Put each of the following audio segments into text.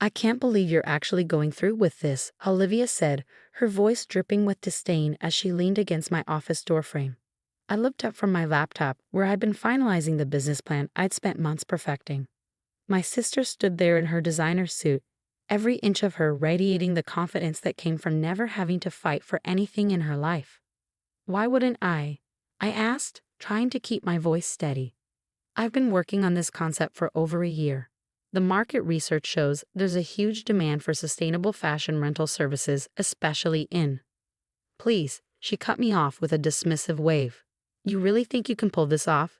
I can't believe you're actually going through with this, Olivia said, her voice dripping with disdain as she leaned against my office doorframe. I looked up from my laptop, where I'd been finalizing the business plan I'd spent months perfecting. My sister stood there in her designer suit, every inch of her radiating the confidence that came from never having to fight for anything in her life. Why wouldn't I? I asked, trying to keep my voice steady. I've been working on this concept for over a year. The market research shows there's a huge demand for sustainable fashion rental services, especially in. Please, she cut me off with a dismissive wave. You really think you can pull this off?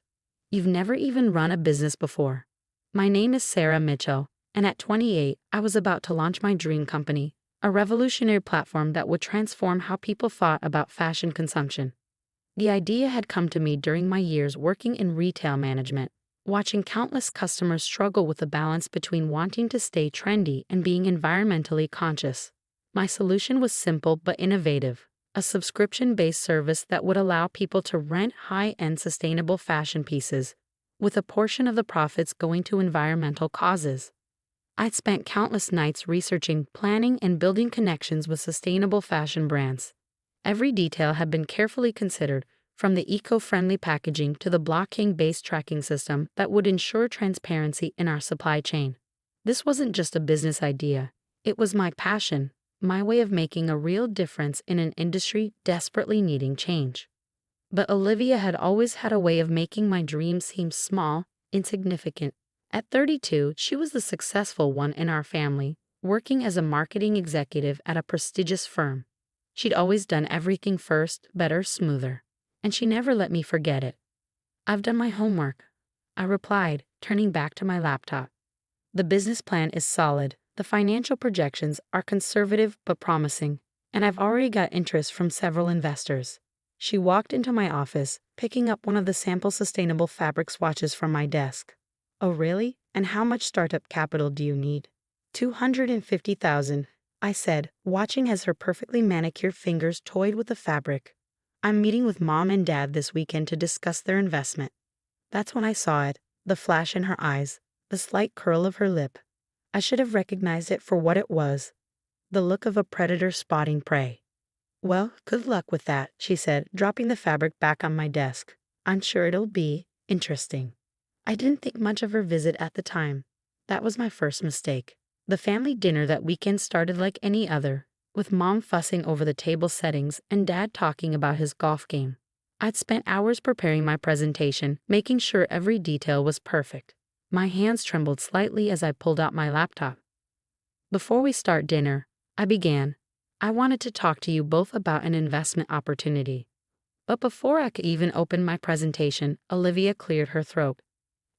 You've never even run a business before. My name is Sarah Mitchell, and at 28, I was about to launch my dream company, a revolutionary platform that would transform how people thought about fashion consumption. The idea had come to me during my years working in retail management, watching countless customers struggle with the balance between wanting to stay trendy and being environmentally conscious. My solution was simple but innovative, a subscription-based service that would allow people to rent high-end sustainable fashion pieces, with a portion of the profits going to environmental causes. I'd spent countless nights researching, planning, and building connections with sustainable fashion brands. Every detail had been carefully considered, from the eco-friendly packaging to the blockchain-based tracking system that would ensure transparency in our supply chain. This wasn't just a business idea. It was my passion, my way of making a real difference in an industry desperately needing change. But Olivia had always had a way of making my dreams seem small, insignificant. At 32, she was the successful one in our family, working as a marketing executive at a prestigious firm. She'd always done everything first, better, smoother. And she never let me forget it. I've done my homework, I replied, turning back to my laptop. The business plan is solid, the financial projections are conservative but promising, and I've already got interest from several investors. She walked into my office, picking up one of the sample sustainable fabric swatches from my desk. Oh really? And how much startup capital do you need? $250,000, I said, watching as her perfectly manicured fingers toyed with the fabric. I'm meeting with Mom and Dad this weekend to discuss their investment. That's when I saw it, the flash in her eyes, the slight curl of her lip. I should have recognized it for what it was, the look of a predator spotting prey. Well, good luck with that, she said, dropping the fabric back on my desk. I'm sure it'll be interesting. I didn't think much of her visit at the time. That was my first mistake. The family dinner that weekend started like any other, with Mom fussing over the table settings and Dad talking about his golf game. I'd spent hours preparing my presentation, making sure every detail was perfect. My hands trembled slightly as I pulled out my laptop. Before we start dinner, I began. I wanted to talk to you both about an investment opportunity. But before I could even open my presentation, Olivia cleared her throat.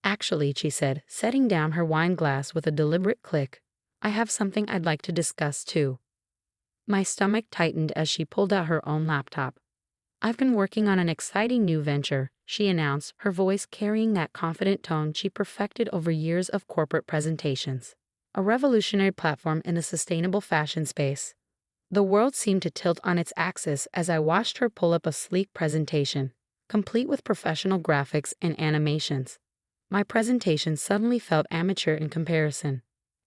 Actually, she said, setting down her wine glass with a deliberate click, I have something I'd like to discuss too. My stomach tightened as she pulled out her own laptop. I've been working on an exciting new venture, she announced, her voice carrying that confident tone she perfected over years of corporate presentations. A revolutionary platform in the sustainable fashion space. The world seemed to tilt on its axis as I watched her pull up a sleek presentation, complete with professional graphics and animations. My presentation suddenly felt amateur in comparison.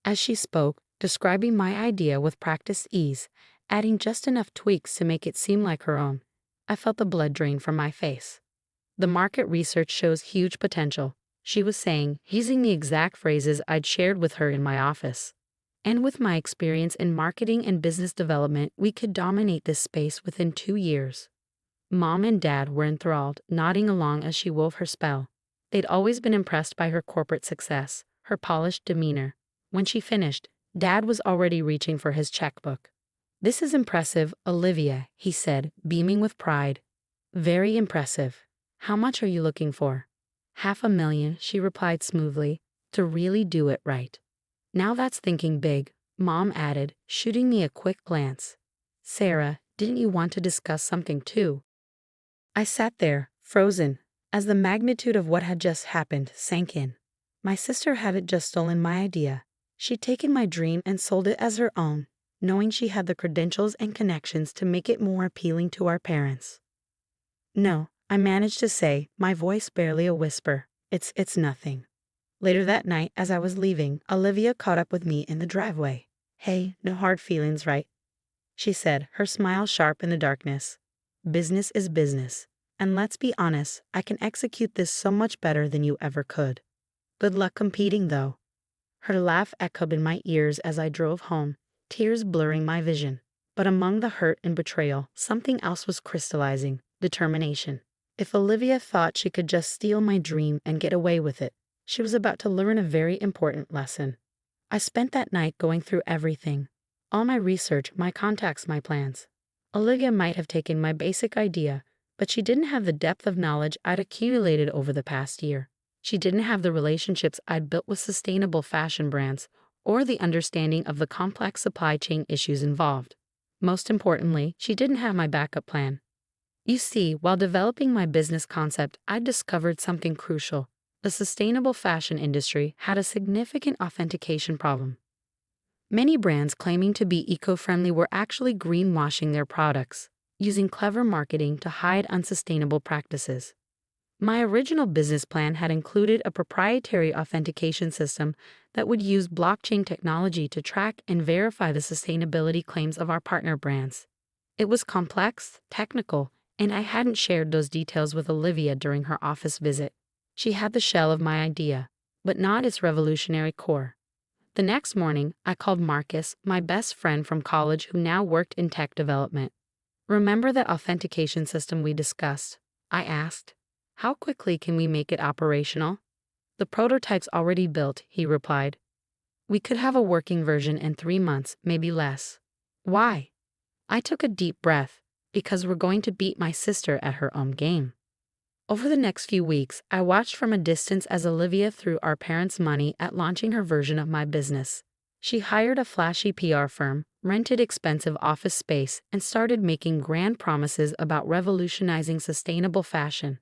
As she spoke, describing my idea with practiced ease, adding just enough tweaks to make it seem like her own, I felt the blood drain from my face. The market research shows huge potential, she was saying, using the exact phrases I'd shared with her in my office. And with my experience in marketing and business development, we could dominate this space within 2 years. Mom and Dad were enthralled, nodding along as she wove her spell. They'd always been impressed by her corporate success, her polished demeanor. When she finished, Dad was already reaching for his checkbook. This is impressive, Olivia, he said, beaming with pride. Very impressive. How much are you looking for? $500,000, she replied smoothly, to really do it right. Now that's thinking big, Mom added, shooting me a quick glance. Sarah, didn't you want to discuss something too? I sat there, frozen, as the magnitude of what had just happened sank in. My sister hadn't just stolen my idea. She'd taken my dream and sold it as her own, knowing she had the credentials and connections to make it more appealing to our parents. No, I managed to say, my voice barely a whisper. It's nothing. Later that night, as I was leaving, Olivia caught up with me in the driveway. "Hey, no hard feelings, right?" she said, her smile sharp in the darkness. "Business is business. And let's be honest, I can execute this so much better than you ever could. Good luck competing, though." Her laugh echoed in my ears as I drove home, tears blurring my vision. But among the hurt and betrayal, something else was crystallizing: determination. If Olivia thought she could just steal my dream and get away with it, she was about to learn a very important lesson. I spent that night going through everything: all my research, my contacts, my plans. Olivia might have taken my basic idea, but she didn't have the depth of knowledge I'd accumulated over the past year. She didn't have the relationships I'd built with sustainable fashion brands, or the understanding of the complex supply chain issues involved. Most importantly, she didn't have my backup plan. You see, while developing my business concept, I discovered something crucial. The sustainable fashion industry had a significant authentication problem. Many brands claiming to be eco-friendly were actually greenwashing their products, using clever marketing to hide unsustainable practices. My original business plan had included a proprietary authentication system that would use blockchain technology to track and verify the sustainability claims of our partner brands. It was complex, technical, and I hadn't shared those details with Olivia during her office visit. She had the shell of my idea, but not its revolutionary core. The next morning, I called Marcus, my best friend from college who now worked in tech development. "Remember that authentication system we discussed?" I asked. "How quickly can we make it operational?" "The prototype's already built," he replied. "We could have a working version in 3 months, maybe less." "Why?" I took a deep breath. "Because we're going to beat my sister at her own game." Over the next few weeks, I watched from a distance as Olivia threw our parents' money at launching her version of my business. She hired a flashy PR firm, rented expensive office space, and started making grand promises about revolutionizing sustainable fashion.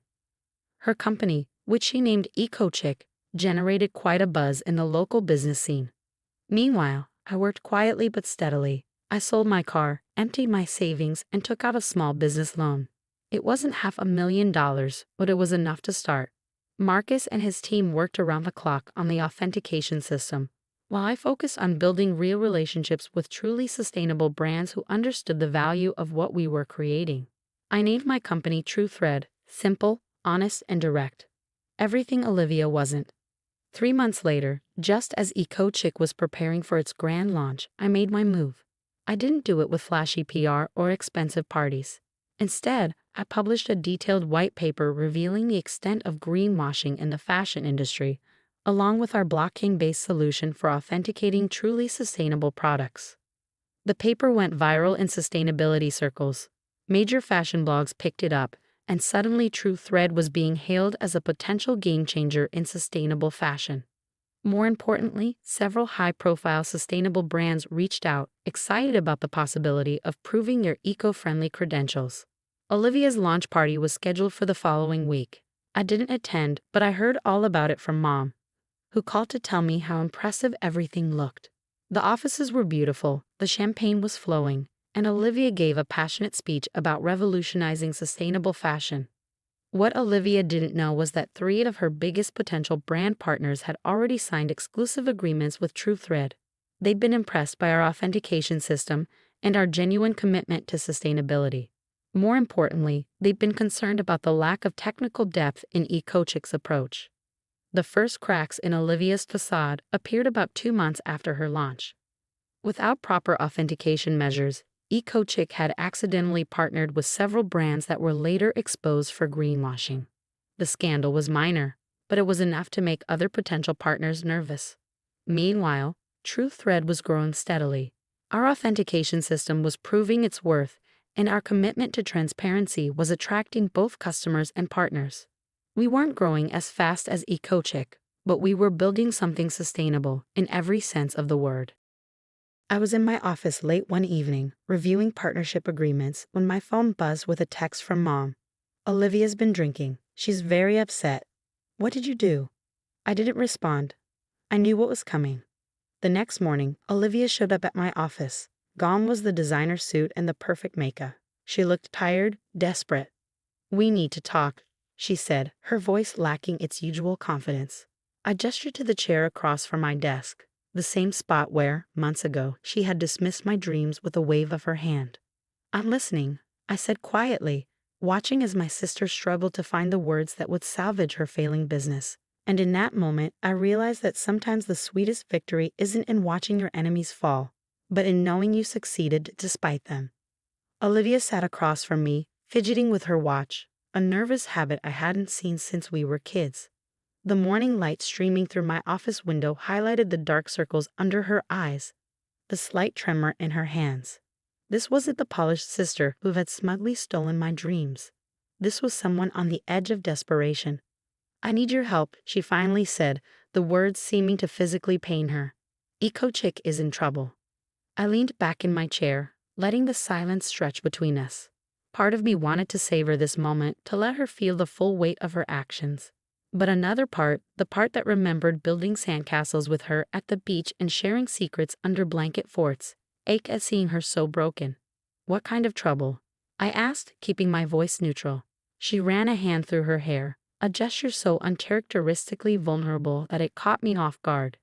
Her company, which she named EcoChick, generated quite a buzz in the local business scene. Meanwhile, I worked quietly but steadily. I sold my car, emptied my savings, and took out a small business loan. It wasn't $500,000, but it was enough to start. Marcus and his team worked around the clock on the authentication system, while I focused on building real relationships with truly sustainable brands who understood the value of what we were creating. I named my company TrueThread: simple, honest, and direct. Everything Olivia wasn't. 3 months later, just as EcoChick was preparing for its grand launch, I made my move. I didn't do it with flashy PR or expensive parties. Instead, I published a detailed white paper revealing the extent of greenwashing in the fashion industry, along with our blockchain-based solution for authenticating truly sustainable products. The paper went viral in sustainability circles. Major fashion blogs picked it up, and suddenly TrueThread was being hailed as a potential game-changer in sustainable fashion. More importantly, several high-profile sustainable brands reached out, excited about the possibility of proving their eco-friendly credentials. Olivia's launch party was scheduled for the following week. I didn't attend, but I heard all about it from Mom, who called to tell me how impressive everything looked. The offices were beautiful, the champagne was flowing, and Olivia gave a passionate speech about revolutionizing sustainable fashion. What Olivia didn't know was that 3 of her biggest potential brand partners had already signed exclusive agreements with TrueThread. They'd been impressed by our authentication system and our genuine commitment to sustainability. More importantly, they'd been concerned about the lack of technical depth in EcoChick's approach. The first cracks in Olivia's facade appeared about 2 months after her launch. Without proper authentication measures, EcoChick had accidentally partnered with several brands that were later exposed for greenwashing. The scandal was minor, but it was enough to make other potential partners nervous. Meanwhile, TrueThread was growing steadily. Our authentication system was proving its worth, and our commitment to transparency was attracting both customers and partners. We weren't growing as fast as EcoChick, but we were building something sustainable in every sense of the word. I was in my office late one evening, reviewing partnership agreements, when my phone buzzed with a text from Mom. "Olivia's been drinking. She's very upset." "What did you do?" I didn't respond. I knew what was coming. The next morning, Olivia showed up at my office. Gone was the designer suit and the perfect makeup. She looked tired, desperate. "We need to talk," she said, her voice lacking its usual confidence. I gestured to the chair across from my desk, the same spot where, months ago, she had dismissed my dreams with a wave of her hand. "I'm listening," I said quietly, watching as my sister struggled to find the words that would salvage her failing business. And in that moment, I realized that sometimes the sweetest victory isn't in watching your enemies fall, but in knowing you succeeded despite them. Olivia sat across from me, fidgeting with her watch, a nervous habit I hadn't seen since we were kids. The morning light streaming through my office window highlighted the dark circles under her eyes, the slight tremor in her hands. This wasn't the polished sister who had smugly stolen my dreams. This was someone on the edge of desperation. "I need your help," she finally said, the words seeming to physically pain her. "Eco Chick is in trouble." I leaned back in my chair, letting the silence stretch between us. Part of me wanted to savor this moment, to let her feel the full weight of her actions. But another part, the part that remembered building sandcastles with her at the beach and sharing secrets under blanket forts, ached at seeing her so broken. "What kind of trouble?" I asked, keeping my voice neutral. She ran a hand through her hair, a gesture so uncharacteristically vulnerable that it caught me off guard.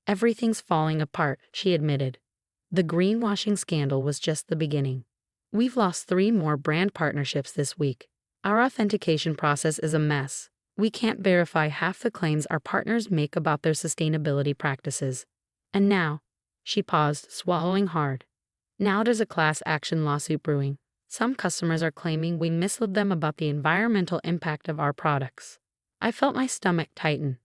"Everything's falling apart," she admitted. "The greenwashing scandal was just the beginning. We've lost 3 more brand partnerships this week. Our authentication process is a mess. We can't verify half the claims our partners make about their sustainability practices. And now," she paused, swallowing hard. "Now there's a class action lawsuit brewing. Some customers are claiming we misled them about the environmental impact of our products." I felt my stomach tighten.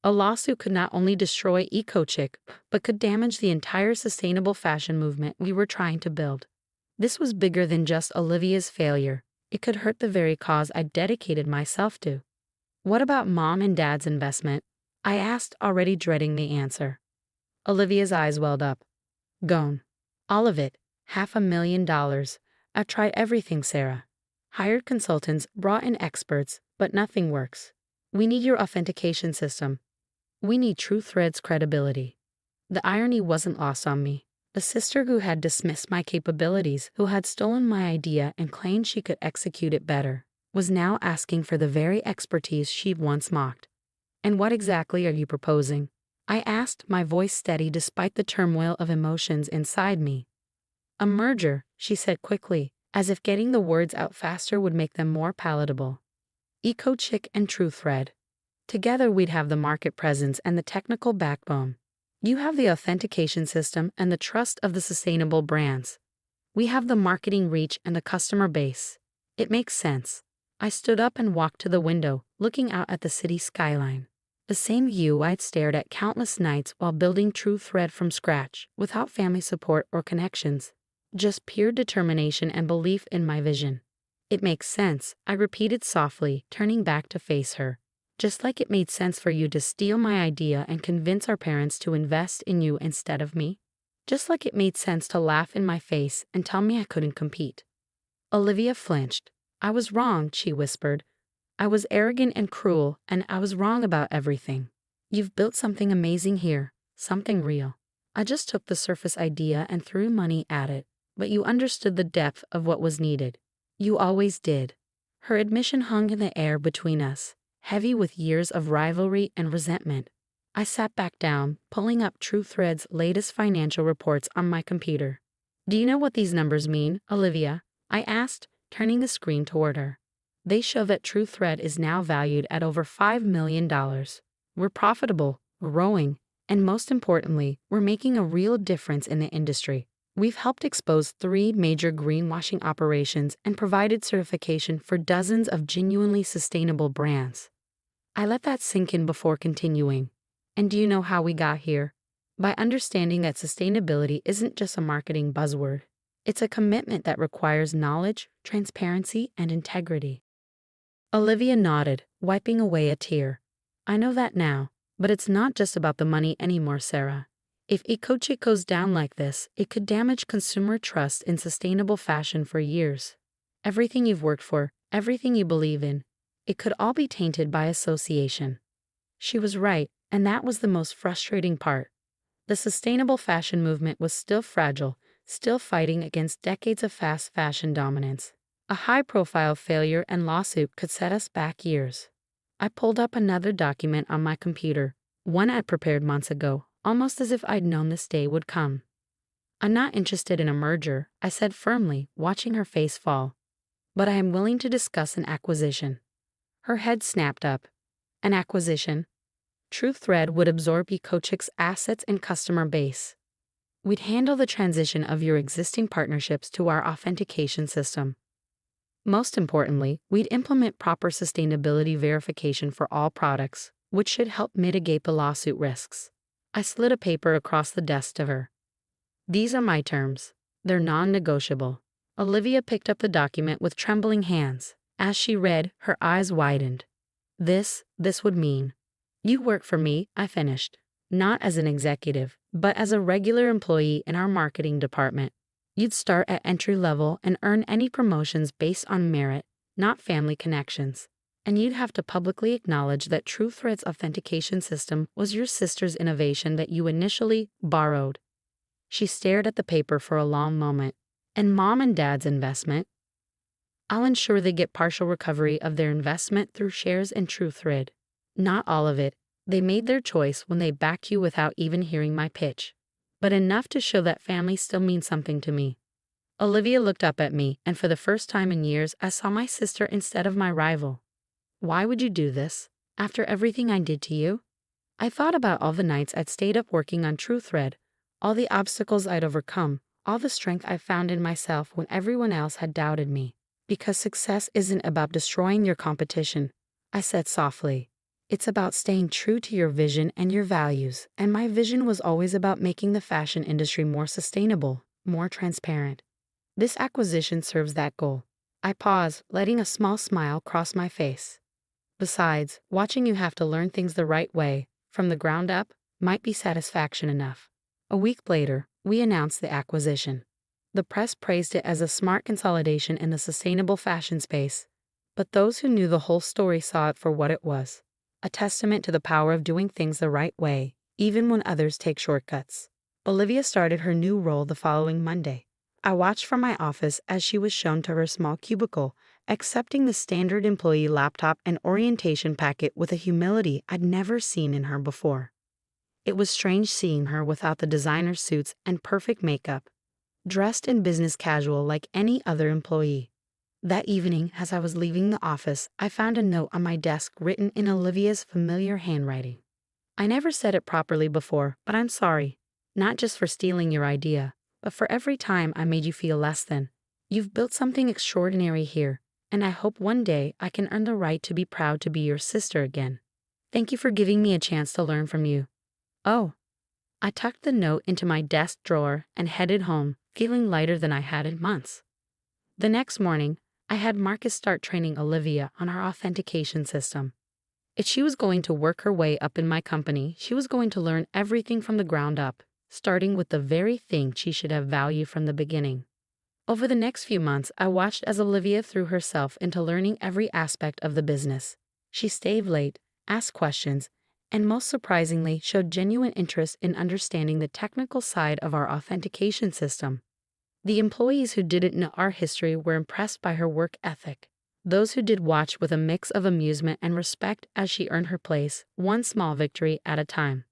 A lawsuit could not only destroy EcoChick, but could damage the entire sustainable fashion movement we were trying to build. This was bigger than just Olivia's failure. It could hurt the very cause I dedicated myself to. "What about Mom and Dad's investment?" I asked, already dreading the answer. Olivia's eyes welled up. "Gone. All of it. $500,000. I've tried everything, Sarah. Hired consultants, brought in experts, but nothing works. We need your authentication system. We need TrueThread's credibility." The irony wasn't lost on me. The sister who had dismissed my capabilities, who had stolen my idea and claimed she could execute it better, was now asking for the very expertise she'd once mocked. "And what exactly are you proposing?" I asked, my voice steady despite the turmoil of emotions inside me. "A merger," she said quickly, as if getting the words out faster would make them more palatable. "EcoChick and TrueThread. Together we'd have the market presence and the technical backbone. You have the authentication system and the trust of the sustainable brands. We have the marketing reach and the customer base. It makes sense." I stood up and walked to the window, looking out at the city skyline. The same view I'd stared at countless nights while building TrueThread from scratch, without family support or connections. Just pure determination and belief in my vision. "It makes sense," I repeated softly, turning back to face her. "Just like it made sense for you to steal my idea and convince our parents to invest in you instead of me. Just like it made sense to laugh in my face and tell me I couldn't compete." Olivia flinched. "I was wrong," she whispered. "I was arrogant and cruel, and I was wrong about everything. You've built something amazing here, something real. I just took the surface idea and threw money at it, but you understood the depth of what was needed. You always did." Her admission hung in the air between us, heavy with years of rivalry and resentment. I sat back down, pulling up TrueThread's latest financial reports on my computer. "Do you know what these numbers mean, Olivia?" I asked, turning the screen toward her. "They show that TrueThread is now valued at over $5 million. We're profitable, growing, and most importantly, we're making a real difference in the industry. We've helped expose 3 major greenwashing operations and provided certification for dozens of genuinely sustainable brands." I let that sink in before continuing. "And do you know how we got here? By understanding that sustainability isn't just a marketing buzzword. It's a commitment that requires knowledge, transparency, and integrity." Olivia nodded, wiping away a tear. "I know that now, but it's not just about the money anymore, Sarah. If EcoChick goes down like this, it could damage consumer trust in sustainable fashion for years. Everything you've worked for, everything you believe in, it could all be tainted by association." She was right, and that was the most frustrating part. The sustainable fashion movement was still fragile, still fighting against decades of fast fashion dominance. A high-profile failure and lawsuit could set us back years. I pulled up another document on my computer, One I'd prepared months ago, almost as if I'd known this day would come. I'm not interested in a merger, I said firmly, watching her face fall. But I am willing to discuss an acquisition. Her head snapped up. An acquisition? TruthThread would absorb EcoCheck's assets and customer base. We'd handle the transition of your existing partnerships to our authentication system. Most importantly, we'd implement proper sustainability verification for all products, which should help mitigate the lawsuit risks. I slid a paper across the desk to her. These are my terms. They're non-negotiable. Olivia picked up the document with trembling hands. As she read, her eyes widened. This would mean. You work for me, I finished. Not as an executive, but as a regular employee in our marketing department. You'd start at entry level and earn any promotions based on merit, not family connections. And you'd have to publicly acknowledge that TruthThread's authentication system was your sister's innovation that you initially borrowed. She stared at the paper for a long moment. And Mom and Dad's investment? I'll ensure they get partial recovery of their investment through shares in TruthThread. Not all of it. They made their choice when they backed you without even hearing my pitch. But enough to show that family still means something to me. Olivia looked up at me, and for the first time in years, I saw my sister instead of my rival. Why would you do this? After everything I did to you? I thought about all the nights I'd stayed up working on TruthThread, all the obstacles I'd overcome, all the strength I found in myself when everyone else had doubted me. Because success isn't about destroying your competition, I said softly. It's about staying true to your vision and your values, and my vision was always about making the fashion industry more sustainable, more transparent. This acquisition serves that goal. I paused, letting a small smile cross my face. Besides, watching you have to learn things the right way, from the ground up, might be satisfaction enough. A week later, we announced the acquisition. The press praised it as a smart consolidation in the sustainable fashion space, but those who knew the whole story saw it for what it was. A testament to the power of doing things the right way, even when others take shortcuts. Olivia started her new role the following Monday. I watched from my office as she was shown to her small cubicle, accepting the standard employee laptop and orientation packet with a humility I'd never seen in her before. It was strange seeing her without the designer suits and perfect makeup, dressed in business casual like any other employee. That evening, as I was leaving the office, I found a note on my desk written in Olivia's familiar handwriting. I never said it properly before, but I'm sorry. Not just for stealing your idea, but for every time I made you feel less than. You've built something extraordinary here, and I hope one day I can earn the right to be proud to be your sister again. Thank you for giving me a chance to learn from you. Oh. I tucked the note into my desk drawer and headed home, feeling lighter than I had in months. The next morning, I had Marcus start training Olivia on our authentication system. If she was going to work her way up in my company, she was going to learn everything from the ground up, starting with the very thing she should have valued from the beginning. Over the next few months, I watched as Olivia threw herself into learning every aspect of the business. She stayed late, asked questions, and most surprisingly, showed genuine interest in understanding the technical side of our authentication system. The employees who didn't know our history were impressed by her work ethic. Those who did watched with a mix of amusement and respect as she earned her place, one small victory at a time.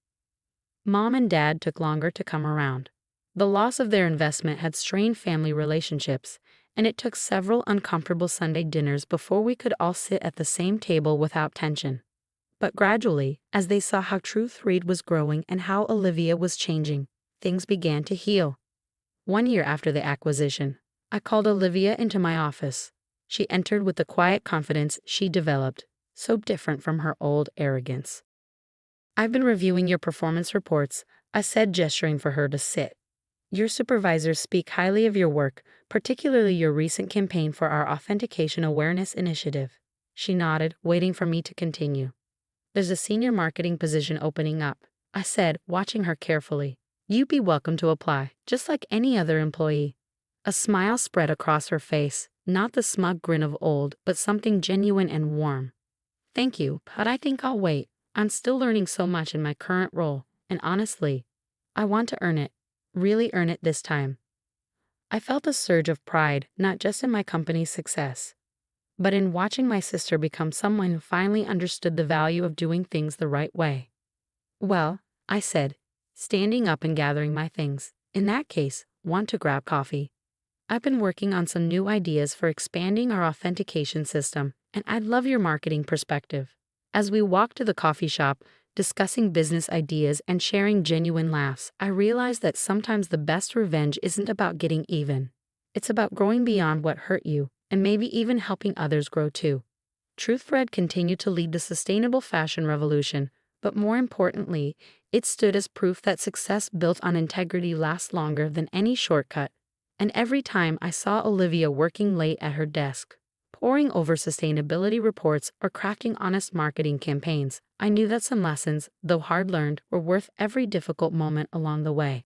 Mom and Dad took longer to come around. The loss of their investment had strained family relationships, and it took several uncomfortable Sunday dinners before we could all sit at the same table without tension. But gradually, as they saw how TruthThread was growing and how Olivia was changing, things began to heal. 1 year after the acquisition, I called Olivia into my office. She entered with the quiet confidence she developed, so different from her old arrogance. I've been reviewing your performance reports, I said, gesturing for her to sit. Your supervisors speak highly of your work, particularly your recent campaign for our Authentication Awareness Initiative. She nodded, waiting for me to continue. There's a senior marketing position opening up, I said, watching her carefully. You'd be welcome to apply, just like any other employee. A smile spread across her face, not the smug grin of old, but something genuine and warm. Thank you, but I think I'll wait. I'm still learning so much in my current role, and honestly, I want to earn it, really earn it this time. I felt a surge of pride, not just in my company's success, but in watching my sister become someone who finally understood the value of doing things the right way. Well, I said, standing up and gathering my things. In that case, want to grab coffee? I've been working on some new ideas for expanding our authentication system, and I'd love your marketing perspective. As we walked to the coffee shop, discussing business ideas and sharing genuine laughs, I realized that sometimes the best revenge isn't about getting even. It's about growing beyond what hurt you, and maybe even helping others grow too. TruthThread continued to lead the sustainable fashion revolution, but more importantly, it stood as proof that success built on integrity lasts longer than any shortcut. And every time I saw Olivia working late at her desk, poring over sustainability reports or crafting honest marketing campaigns, I knew that some lessons, though hard learned, were worth every difficult moment along the way.